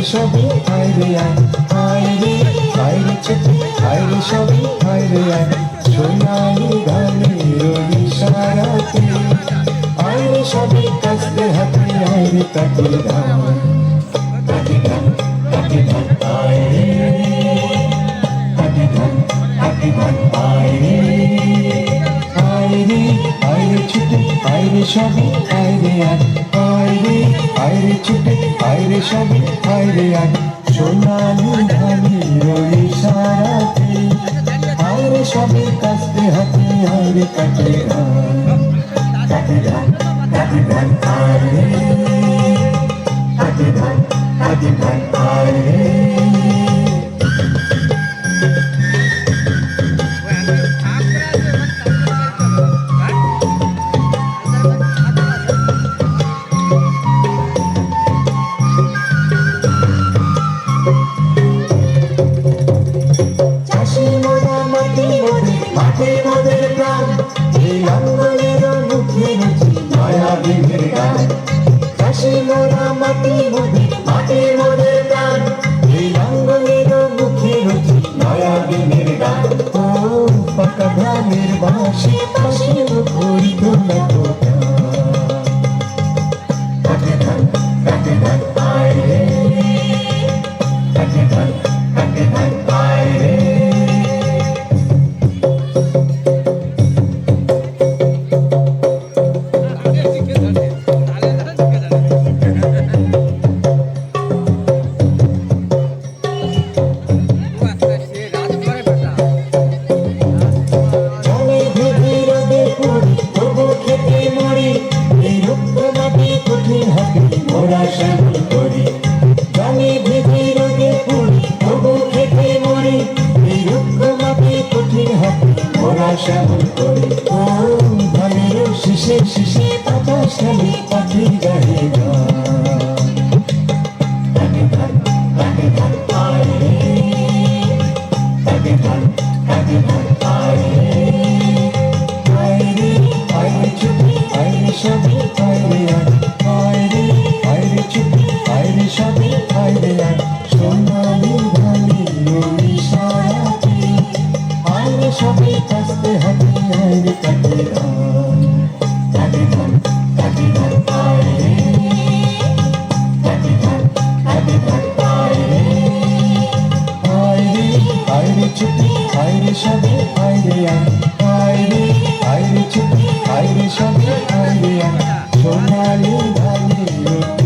সবই আইরে আইরে আইরে ছুটি আইরে সবই আইরে সোনালি ধানের ইশারাতে আইরে সবই কাস্তে হাতে আইরে তাকে ধান তাকে ধান তাকে ধান আইরে তাকে ধান তাকে ধান আইরে আইরে আইরে ছুটি আইরে সবই আইরে আইরে আইরে ছুটি আইরে সবই আইরে সোনালি ধানের ইশারাতে আইরে সবই কাস্তে হাতে আইরে তাকে ধান তাকে ধান তাকে ধান আইরে তাকে ধান তাকে ধান আইরে মাঠে মোদের প্রাণ এই লাঙ্গলের মুখে মুখে নয়া দিনের গান চাষি মোরা মাটি মোদের মাঠে মোদের প্রাণ এই লাঙ্গলের মুখে মুখে নয়া দিনের গান ও পাকা ধানের বাঁশি পাশে মুখরিত লাগো তাকে ধান তাকে ধান আইরে তাকে ধান তাকে ধান আইরে মোরা শ্যামল করি জলে ভেজে রোদে পুরি তবু খেতে মরি এই রুক্ষ মাটি কঠিন হাতে মোরা শ্যামল করি ও ধানের শীষে শীষে পাতা শালি পাখির গায়ে তাকে ধান তাকে ধান আইরে তাকে ধান তাকে ধান আইরে আইরে আইরে ছুটি আইরে সবই আইরে আইরে আইরে ছুটি আইরে সবই আইরে সোনালি ধানের ইশারাতে আইরে সবই কাস্তে হাতে আইরে তাকে ধান তাকে ধান তাকে ধান আইরে তাকে ধান তাকে ধান আইরে আইরে আইরে ছুটি আইরে সবই আইরে আইরে আইরে ছুটি আইরে সবই আইরে সোনালি ধানের